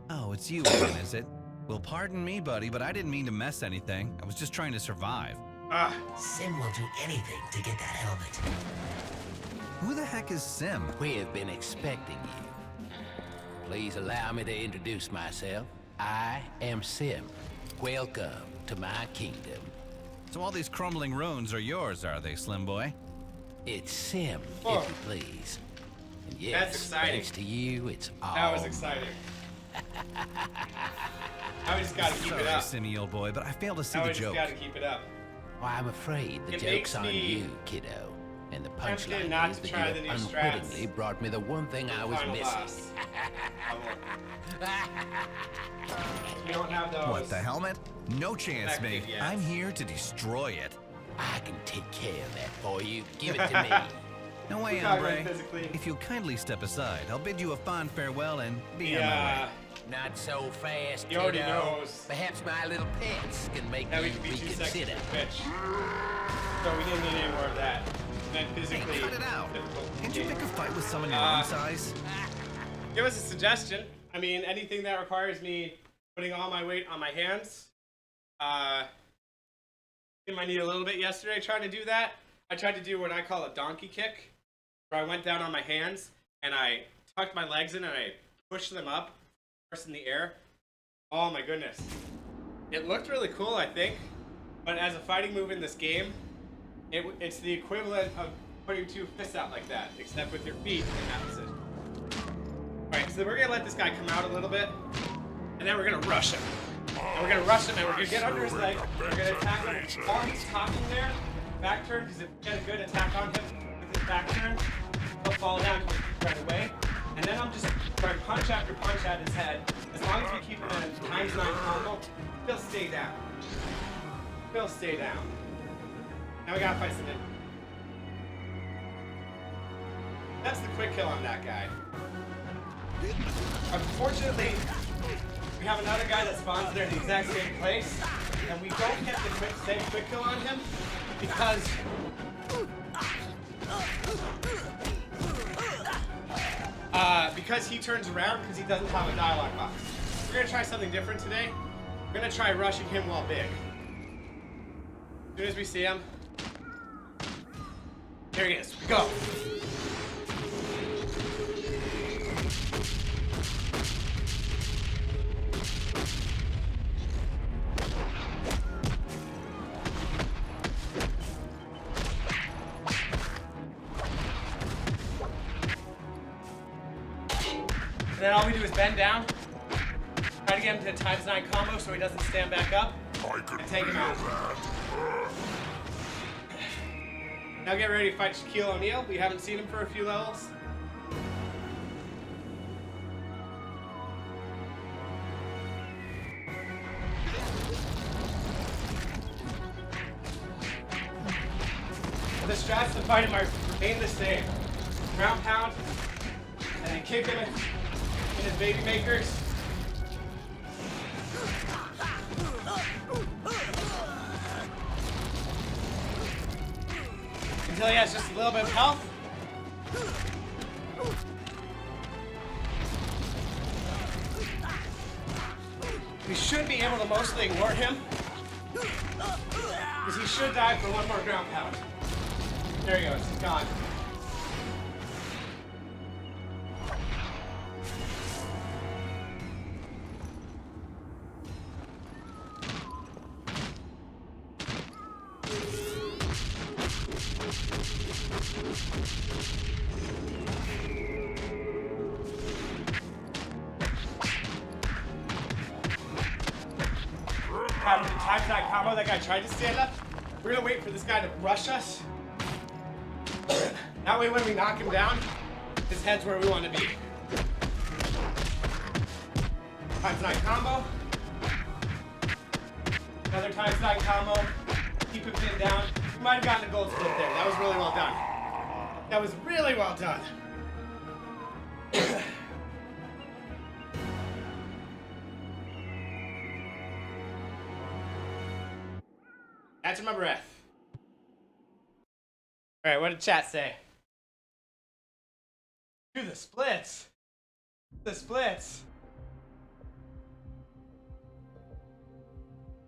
Oh, it's you again, is it? Well, pardon me, buddy, but I didn't mean to mess anything. I was just trying to survive. Sim will do anything to get that helmet. Who the heck is Sim? We have been expecting you. Please allow me to introduce myself. I am Sim. Welcome to my kingdom. So all these crumbling ruins are yours, are they, Slim Boy? It's Sim, Oh. if you please. And That's yes, exciting. thanks to you, it's all That was exciting. Now we just gotta keep it Sorry, up. Simmy, old boy, but I failed to see Now we the just joke. gotta keep it up. Well, I'm afraid the It joke's makes on me you, kiddo. And the tempted punchline not is to that try you the have new strats. unwittingly brought me the one thing I was Final missing. boss. We don't have those. What, the helmet? No chance, Back mate. in yet. I'm here to destroy it. I can take care of that for you. Give it to me. No way, Got hombre. right physically. If you'll kindly step aside, I'll bid you a fond farewell and be on my way. Yeah. Not so fast, He already kiddo. knows. Perhaps my little pets can make Now we you can be 2 seconds reconsider. for Twitch. So we didn't need any more of that. Then physically. Hey, cut it out. difficult Can't you game. pick a fight with someone your own size? Give us a suggestion. I mean, anything that requires me putting all my weight on my hands. I need a little bit yesterday trying to do that. I tried to do what I call a donkey kick, where I went down on my hands and I tucked my legs in and I pushed them up, first in the air. Oh my goodness. It looked really cool, I think, but as a fighting move in this game, it's the equivalent of putting 2 fists out like that, except with your feet in that position. Alright, so we're gonna let this guy come out a little bit, and then we're gonna rush him. And we're gonna rush him, and we're gonna get under his leg, we're gonna attack him while he's talking there, back turn, because if we get a good attack on him with his back turn, he'll fall down right away. And then I'm just throwing punch after punch at his head. As long as we keep him in a ×9 combo, he'll stay down. He'll stay down. Now we gotta fight some. That's the quick kill on that guy. Unfortunately, we have another guy that spawns there in the exact same place, and we don't get the same quick kill on him because he turns around because he doesn't have a dialogue box. We're gonna try something different today. We're gonna try rushing him while big. As soon as we see him, there he is. Go. And then all we do is bend down, try to get him to a ×9 combo so he doesn't stand back up, and take him out. Now get ready to fight Shaquille O'Neal. We haven't seen him for a few levels. the strats to fight him are remain the same. Ground pound, and then kick him in his baby makers. Until he has just a little bit of health. We should be able to mostly ignore him. Because he should die for one more ground pound. There he goes, he's gone. After the time that combo, that guy tried to stand up. We're gonna wait for this guy to rush us. That way when we knock him down, his head's where we want to be. Times 9 combo. Another times 9 combo. Keep him pinned down. We might have gotten a gold split there. That was really well done. That was really well done. Catching my breath. Alright, what did chat say? Do the splits. The splits.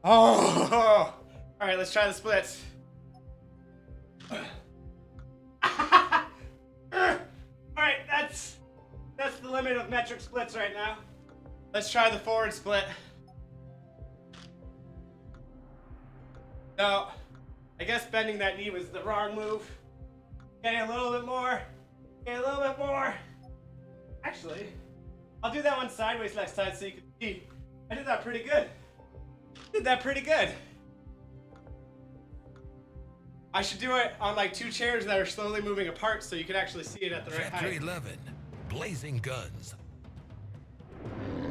Oh! Alright, let's try the splits. Alright, that's the limit of metric splits right now. Let's try the forward split. No, I guess bending that knee was the wrong move. Okay, a little bit more. Okay, a little bit more. Actually, I'll do that one sideways next time so you can see. I did that pretty good. I should do it on like 2 chairs that are slowly moving apart so you can actually see it at the right Chapter height. 11, Blazing Guns.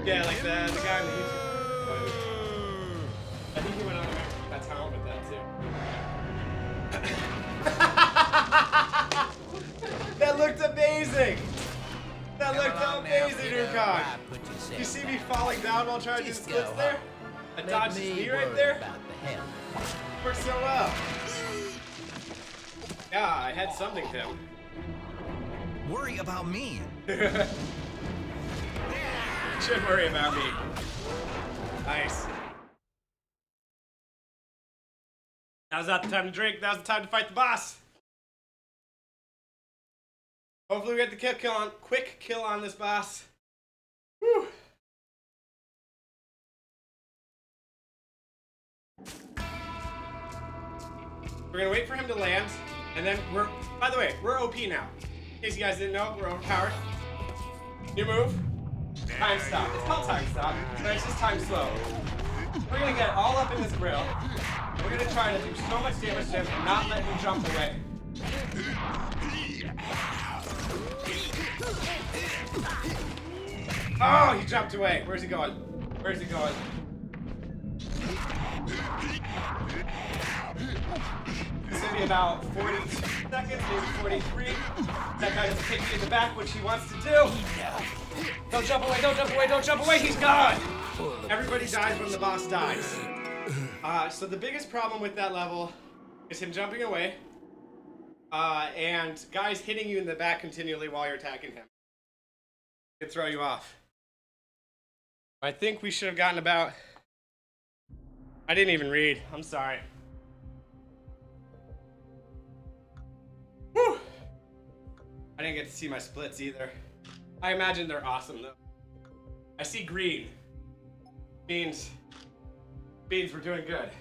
Yeah, like the guy on the YouTube. I think he went on American Talent with that too. That looked amazing! That looked amazing, Rukon! You see me falling down while trying to do splits there? I dodged his knee right there? Worked so well. Yeah, I had something to him. Worry about me. Should worry about me. Nice. Now's not the time to drink, now's the time to fight the boss. Hopefully we get the quick kill on this boss. Whew. We're gonna wait for him to land, and then by the way, we're OP now. In case you guys didn't know, we're overpowered. New move, time stop. It's called time stop, but it's just time slow. We're gonna get all up in this grill. We're gonna try to do so much damage to him and not let him jump away. Oh, he jumped away. Where's he going? Where's he going? This is gonna be about 40 seconds, maybe 43. That guy just kicked me in the back, which he wants to do. Don't jump away, don't jump away, don't jump away, he's gone! Everybody dies when the boss dies. So the biggest problem with that level is him jumping away, and guys hitting you in the back continually while you're attacking him. It could throw you off. I think we should have gotten about... I didn't even read. I'm sorry. Whew. I didn't get to see my splits either. I imagine they're awesome though. I see green. Means we're doing good.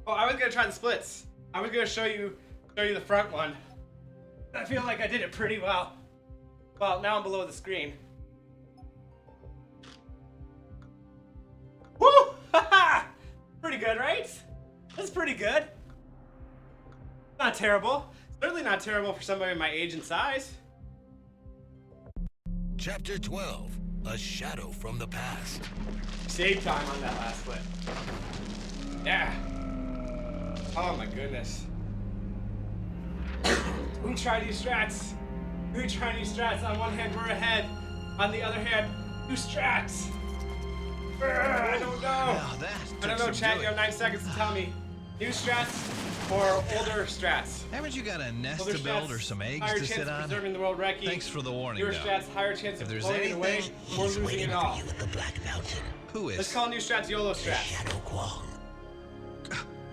Oh, I was gonna try the splits. I was gonna show you the front one. I feel like I did it pretty well. Well, now I'm below the screen. Woo! Haha! Pretty good, right? That's pretty good. Not terrible. Certainly not terrible for somebody my age and size. Chapter 12, A shadow from the past. Save time on that last flip. Yeah. Oh my goodness. We try new strats. We try new strats. On one hand, we're ahead. On the other hand, new strats. I don't know. Now that I don't know, took some chat. You doing. have 9 seconds to tell me. New strats or older strats? Haven't you got a nest Older to build strats, or some eggs higher to chance sit of on? preserving the world Reki. Thanks for the warning, Newer though. strats, higher chance If of there's blowing it away anything, or He's losing waiting it for all. you at the Black Mountain. Who Let's is? call new strats YOLO The strats. Shadow Kwong.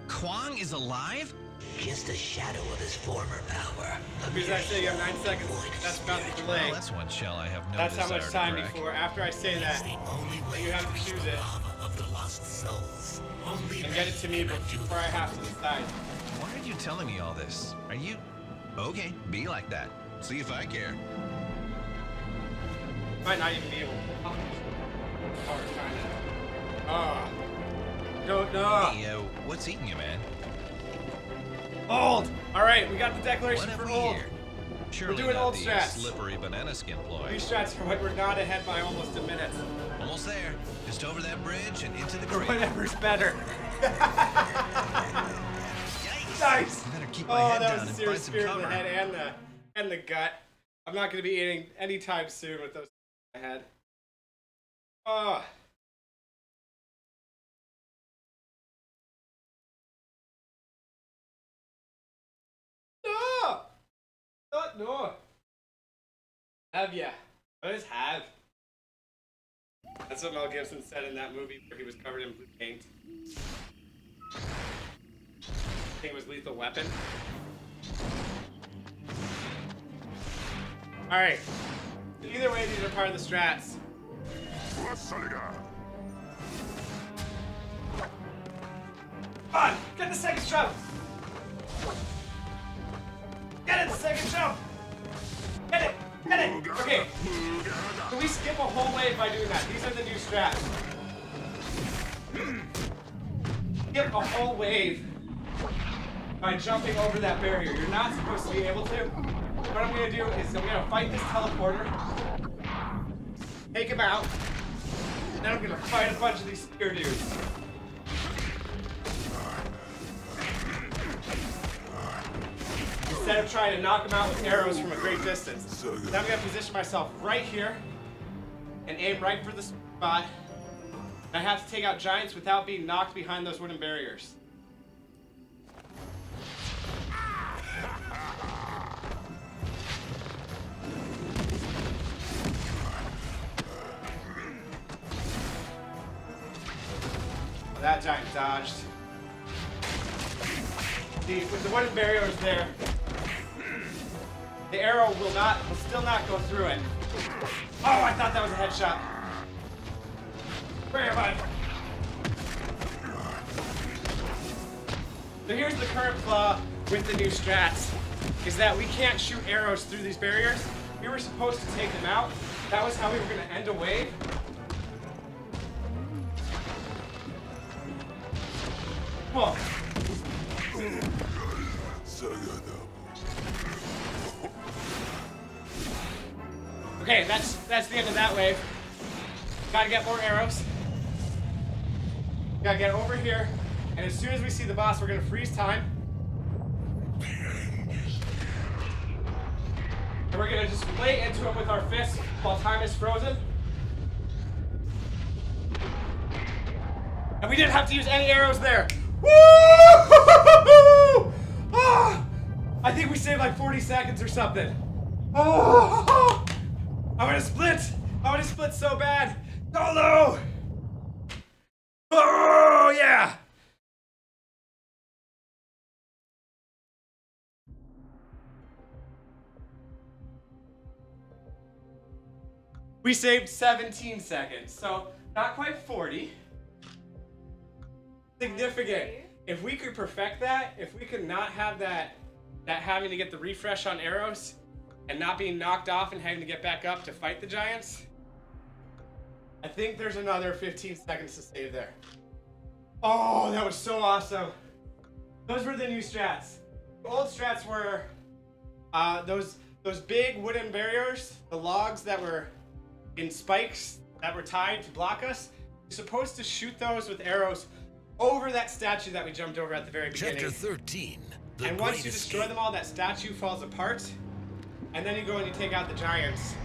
Kwong is alive? Just a shadow of his former power. Because I say you have 9 seconds. That's about the delay. Well, that's one shell I have no That's how desire much to time crack. before, after I say that, The only way you have to choose it of the lost souls. Only and get it to me before I have to decide. Why are you telling me all this? Are you... Okay, be like that. See if I care. Might not even be able to. Oh, we're trying to. Oh. Don't know. Hey, what's eating you, man? Old! Alright, we got the declaration What have for we old. here? Surely doing not old the strats. slippery banana skin ploy. These strats are when we're not ahead by almost a minute. Almost there. Just over that bridge and into the grave. Whatever's better. Yikes. Nice! I better keep my Oh, head that down was a and serious find some spear in the cover. head and the gut. I'm not going to be eating anytime soon with those in my head. Oh. No! No. Have ya? What is have? That's what Mel Gibson said in that movie where he was covered in blue paint. I think it was Lethal Weapon. Alright. Either way, these are part of the strats. Come on! Get the second jump! Get it! Second jump! Get it! Get it! Okay. Can we skip a whole wave by doing that? These are the new strats. Skip a whole wave by jumping over that barrier. You're not supposed to be able to. What I'm gonna do is I'm gonna fight this teleporter, take him out, and then I'm gonna fight a bunch of these spear dudes. Instead of trying to knock them out with arrows from a great distance. Now I'm gonna position myself right here and aim right for the spot. And I have to take out giants without being knocked behind those wooden barriers. That giant dodged. See, with the wooden barriers there, the arrow will still not go through it. Oh, I thought that was a headshot. Where am I? So here's the current flaw with the new strats, is that we can't shoot arrows through these barriers. We were supposed to take them out. That was how we were gonna end a wave. Whoa. Okay, that's the end of that wave. Gotta get more arrows. Gotta get over here, and as soon as we see the boss, we're gonna freeze time. And we're gonna just lay into him with our fists while time is frozen. And we didn't have to use any arrows there. Woo! Ah! I think we saved like 40 seconds or something. Oh! I want to split. I want to split so bad. Solo! Oh, yeah! We saved 17 seconds, so not quite 40. Significant. If we could perfect that, if we could not have that having to get the refresh on arrows and not being knocked off and having to get back up to fight the giants, I think there's another 15 seconds to save there. Oh, that was so awesome. Those were the new strats. The old strats were those big wooden barriers, the logs that were in spikes that were tied to block us. You're supposed to shoot those with arrows over that statue that we jumped over at the very beginning. Chapter 13. The And once Great you destroy Escape. them all, that statue falls apart. And then you go and you take out the giants.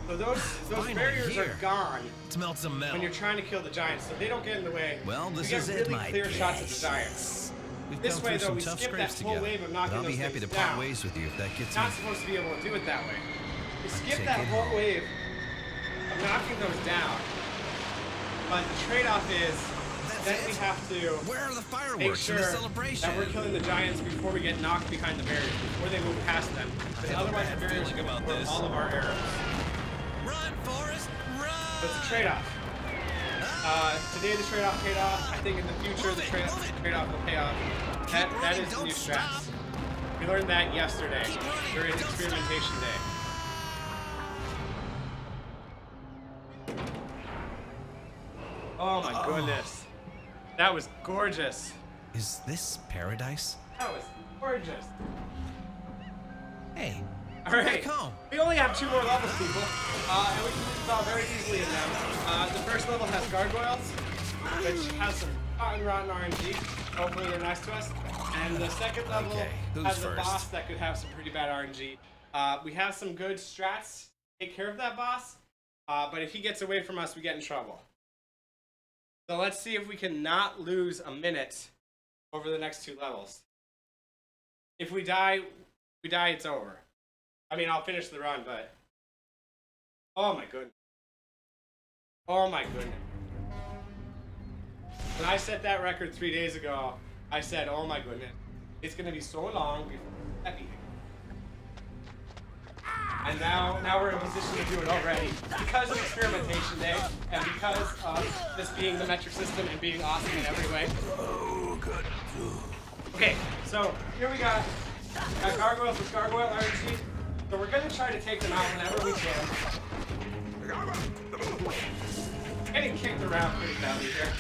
So those Finally barriers here. are gone Smell some metal. when you're trying to kill the giants, so they don't get in the way. Well, this we is get it, really my clear shots at the guess. giants. We've This gone way, through though, some we tough skip scrapes that whole together. wave of But knocking I'll be those happy to things part down. ways with you if that gets It's me. not supposed to be able to do it that way. We skip Take that it whole home. wave of knocking those down. But the trade-off is that we have to Where are the make fireworks sure and the celebration? that we're killing the giants before we get knocked behind the barriers, before they move past them. Because have a otherwise bad the barriers are feeling going to about absorb this. all of our arrows. Run, Forrest, run! So it's a trade-off. Today the trade-off paid off. I think in the future the trade-off will pay off. That running, is the don't new strats. stop. We learned that yesterday Keep running, during don't experimentation day. Oh my goodness. That was gorgeous. Is this paradise? That was gorgeous. Hey, All right. back home. We only have 2 more levels, people, and we can install very easily in them. The first level has gargoyles, which has some rotten RNG. Hopefully they're nice to us. And the second level Okay, who's has a first? boss that could have some pretty bad RNG. We have some good strats to take care of that boss, but if he gets away from us, we get in trouble. So let's see if we can not lose a minute over the next 2 levels. If we die, it's over. I mean, I'll finish the run, but... Oh my goodness. Oh my goodness. When I set that record 3 days ago, I said, oh my goodness, it's going to be so long before that beat. And now we're in a position to do it already. Because of experimentation day, and because of this being the metric system and being awesome in every way. Okay, so here we got gargoyles with gargoyle RNG. So we're gonna try to take them out whenever we can. Getting kicked around pretty badly here.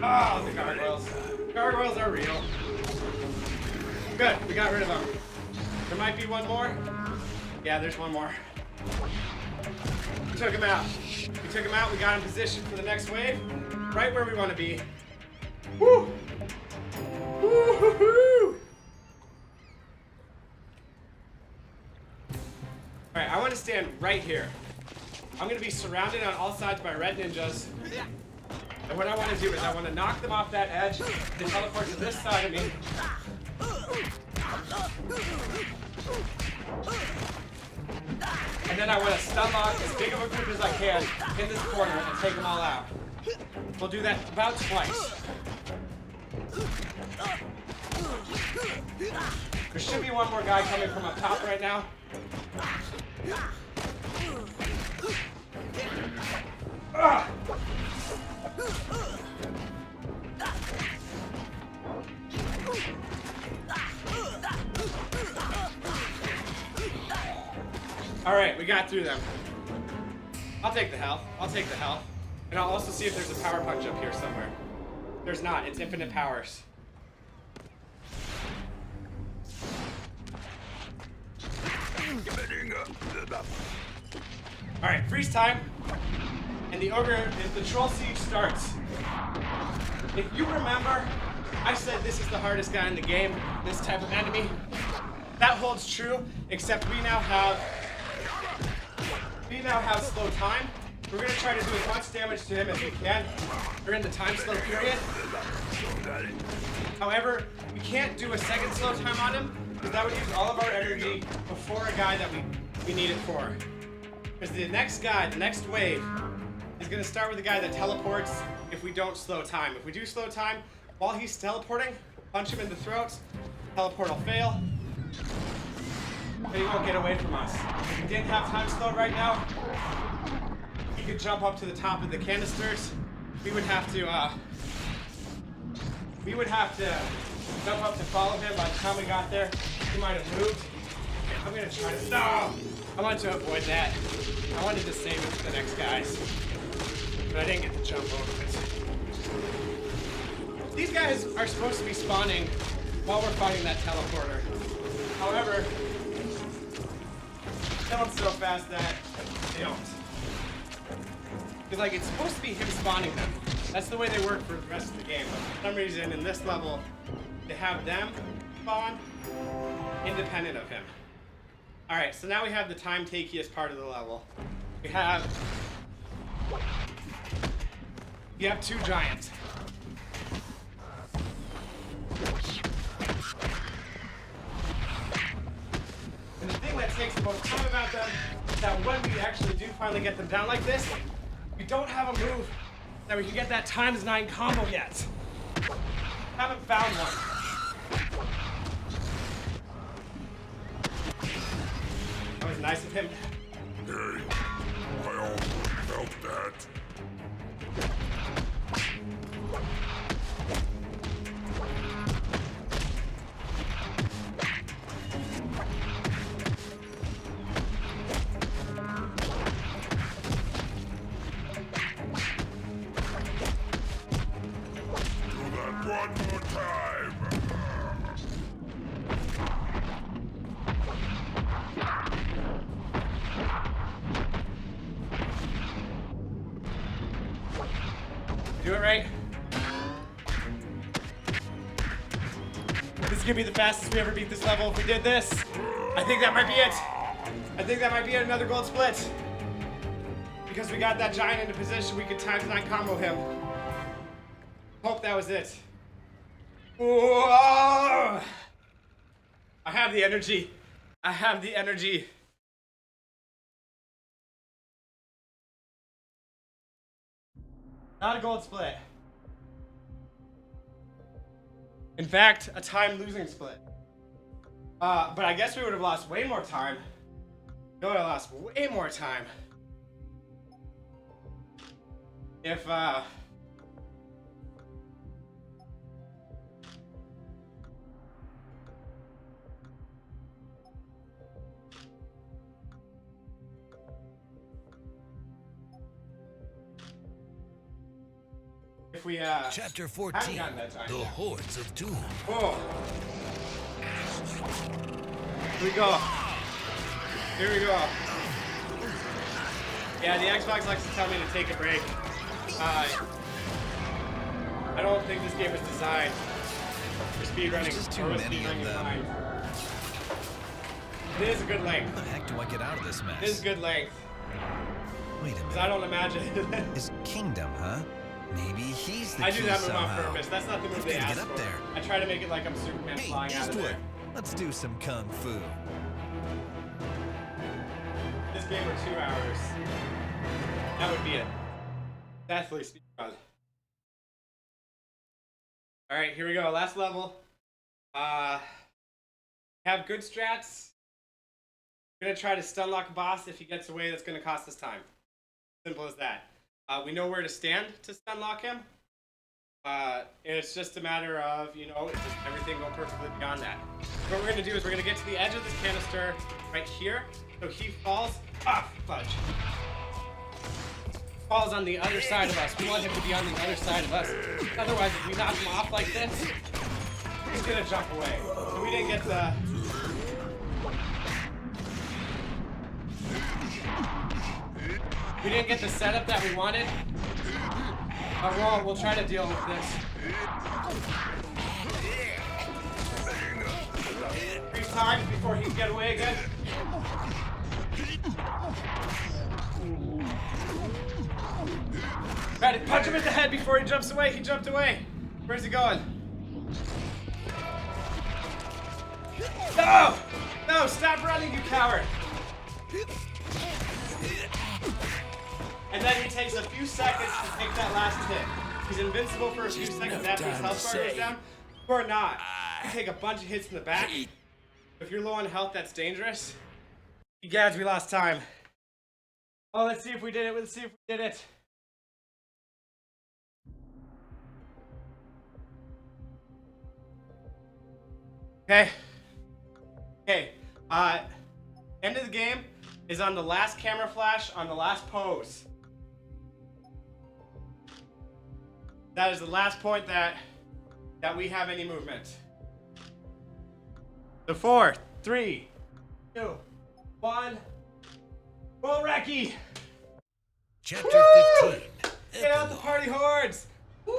Oh, the gargoyles. Gargoyles are real. Good, we got rid of them. There might be one more. Yeah, there's one more. We took him out. We took him out, we got in position for the next wave. Right where we want to be. Woo! Woo-hoo-hoo! Alright, I want to stand right here. I'm going to be surrounded on all sides by red ninjas. And what I want to do is I want to knock them off that edge. They teleport to this side of me. And then I want to stun lock as big of a group as I can in this corner and take them all out. We'll do that about twice. There should be one more guy coming from up top right now. Ah! All right, we got through them. I'll take the health. I'll take the health. And I'll also see if there's a power punch up here somewhere. There's not. It's infinite powers. All right, freeze time. And the troll siege starts. If you remember, I said this is the hardest guy in the game, this type of enemy. That holds true, except we now have slow time. We're gonna try to do as much damage to him as we can during the time slow period. However, we can't do a second slow time on him, because that would use all of our energy before a guy that we need it for. Because the next guy, the next wave, is gonna start with a guy that teleports if we don't slow time. If we do slow time, while he's teleporting, punch him in the throat, teleport will fail, but he won't get away from us. If he didn't have time slow right now, he could jump up to the top of the canisters. We would have to jump up to follow him. By the time we got there, he might have moved. I'm gonna try to, no! I wanted to avoid that. I wanted to save it for the next guys, but I didn't get to jump over it. These guys are supposed to be spawning while we're fighting that teleporter. However, kill them so fast that they don't. Because like it's supposed to be him spawning them. That's the way they work for the rest of the game. But for some reason in this level, they have them spawn independent of him. Alright, so now we have the time takiest part of the level. We have two giants. And the thing that takes the most time about them is that when we actually do finally get them down like this, we don't have a move that we can get that ×9 combo yet. Haven't found one. That was nice of him. Hey, I almost felt that. Do that one more time. Do it right. This is gonna be the fastest we ever beat this level if we did this. I think that might be it. I think that might be it, another gold split. Because we got that giant into position, we could ×9 combo him. Hope that was it. Whoa! I have the energy. I have the energy. Not a gold split. In fact, a time losing split. But I guess we would have lost way more time. We would have lost way more time. If we Chapter hadn't 14, gotten that time The yet. Hordes of Doom. Whoa. Here we go. Here we go. Yeah, the Xbox likes to tell me to take a break. I don't think this game was designed for speedrunning. There's just too or many of speedrunning them. time. It is a good length. How the heck do I get out of this It is mess? good length. Wait a Because minute. I don't imagine. His kingdom, huh? Maybe he's the I key do that move on somehow. purpose. That's not the move I've they gotta asked get up for. there. I try to make it like I'm Superman Hey, flying out of Eastwood, there. let's do some kung fu. This game for 2 hours. That would be it. Deathly speedrun. Alright, here we go. Last level. Have good strats. We're gonna try to stun lock a boss. If he gets away, that's gonna cost us time. Simple as that. We know where to stand to stun lock him. It's just a matter of, you know, just everything going perfectly beyond that. What we're gonna do is we're gonna get to the edge of this canister right here. So he falls. Ah, fudge. Falls on the other side of us. We want him to be on the other side of us. Otherwise, if we knock him off like this, he's gonna jump away. So we didn't get the... We didn't get the setup that we wanted. We'll try to deal with this. 3 times before he can get away again. Try to punch him in the head before he jumps away. He jumped away. Where's he going? No! No, stop running, you coward! And then he takes a few seconds to take that last hit. He's invincible for a few seconds after his health bar goes down. Or not. You take a bunch of hits in the back. If you're low on health, that's dangerous. You guys, we lost time. Oh, let's see if we did it. Let's see if we did it. Okay. Okay. End of the game is on the last camera flash on the last pose. That is the last point that we have any movement. The 4, 3, 2, 1. Roll Recce! Chapter 15. Get out the party hordes! Woo!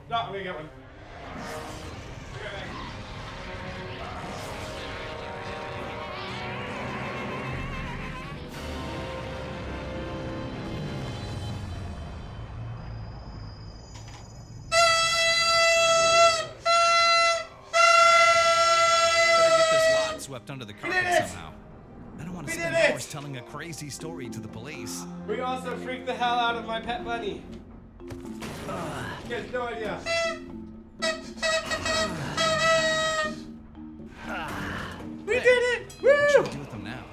No, I'm gonna get one. Better get this lot swept under the carpet did it! somehow. I don't want to We spend did it! hours telling a crazy story to the police. We also freaked the hell out of my pet bunny. You have no idea. We did it! What should we Woo! do with them now?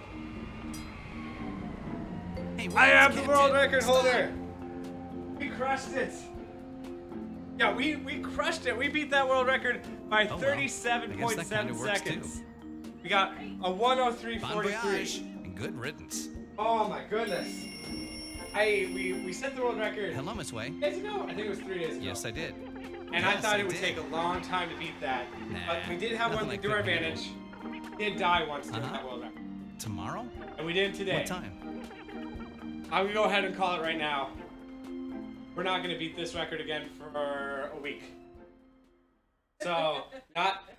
Hey, I am the Captain, world record stop. holder. We crushed it. Yeah, we crushed it. We beat that world record by Oh, well. 37.7 I guess that kinda works, seconds. too. We got a Bon 103.43. voyage and good riddance. Oh my goodness. We set the world record Hello, Miss Way. days ago. I think it was 3 days ago. Yes, I did. And I Yes, thought I it would did. take a long time to beat that. But we did have one nothing thing like to our good advantage. We did die once doing Uh-huh. that world record. Tomorrow? And we did it today. What time? I'm gonna go ahead and call it right now. We're not gonna beat this record again for a week. So, not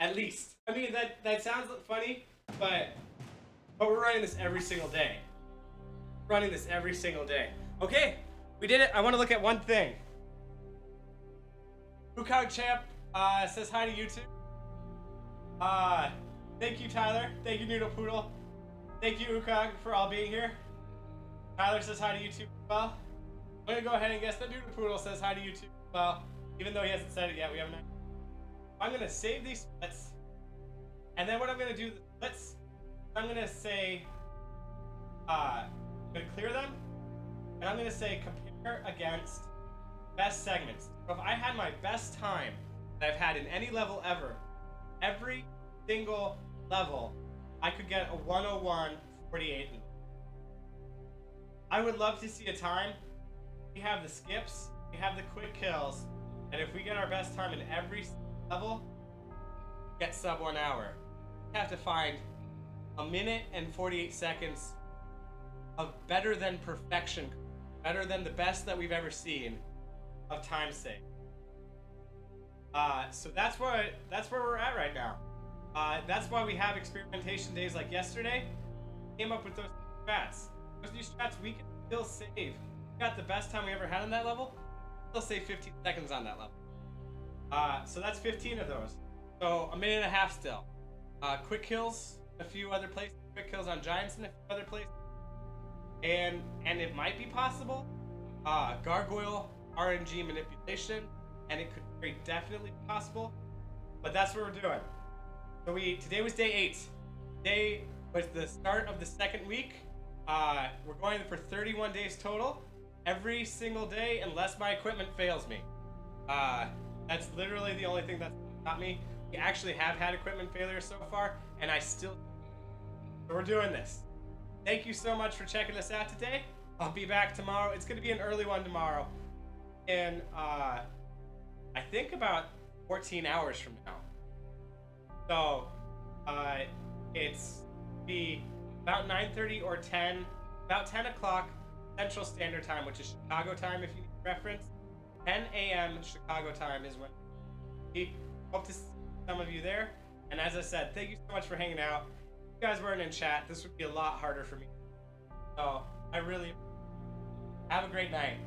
at least. I mean, that sounds funny, but we're running this every single day. Running this every single day. Okay, we did it. I want to look at one thing. Ukog Champ says hi to YouTube. Thank you, Tyler. Thank you, Noodle Poodle. Thank you, Ukog, for all being here. Tyler says hi to YouTube as well. I'm gonna go ahead and guess that Noodle Poodle says hi to YouTube as well, even though he hasn't said it yet. We haven't. I'm gonna save these splits, and then what I'm gonna do the splits, I'm gonna say, I'm gonna clear them, and I'm gonna say compare against best segments. So if I had my best time that I've had in any level ever, every single level, I could get a 101.48. I would love to see a time. We have the skips, we have the quick kills, and if we get our best time in every level, get sub 1 hour. We have to find a minute and 48 seconds of better than perfection, better than the best that we've ever seen of time save. So that's where we're at right now. That's why we have experimentation days like yesterday. Came up with those strats. Those new strats we can still save. We got the best time we ever had on that level. Still save 15 seconds on that level. So that's 15 of those. So a minute and a half still. Quick kills, a few other places. Quick kills on giants in a few other places. And it might be possible. Gargoyle RNG manipulation, and it could very definitely be possible. But that's what we're doing. So today was day 8. Today was the start of the second week. We're going for 31 days total. Every single day, unless my equipment fails me. That's literally the only thing that's stopped me. We actually have had equipment failures so far, and so we're doing this. Thank you so much for checking us out today. I'll be back tomorrow. It's going to be an early one tomorrow. And I think about 14 hours from now. So it's be about 9:30 or 10, about 10 o'clock Central Standard Time, which is Chicago time if you need reference. 10 a.m. Chicago time is when we hope to see some of you there. And as I said, thank you so much for hanging out. If you guys weren't in chat, this would be a lot harder for me. So I really have a great night.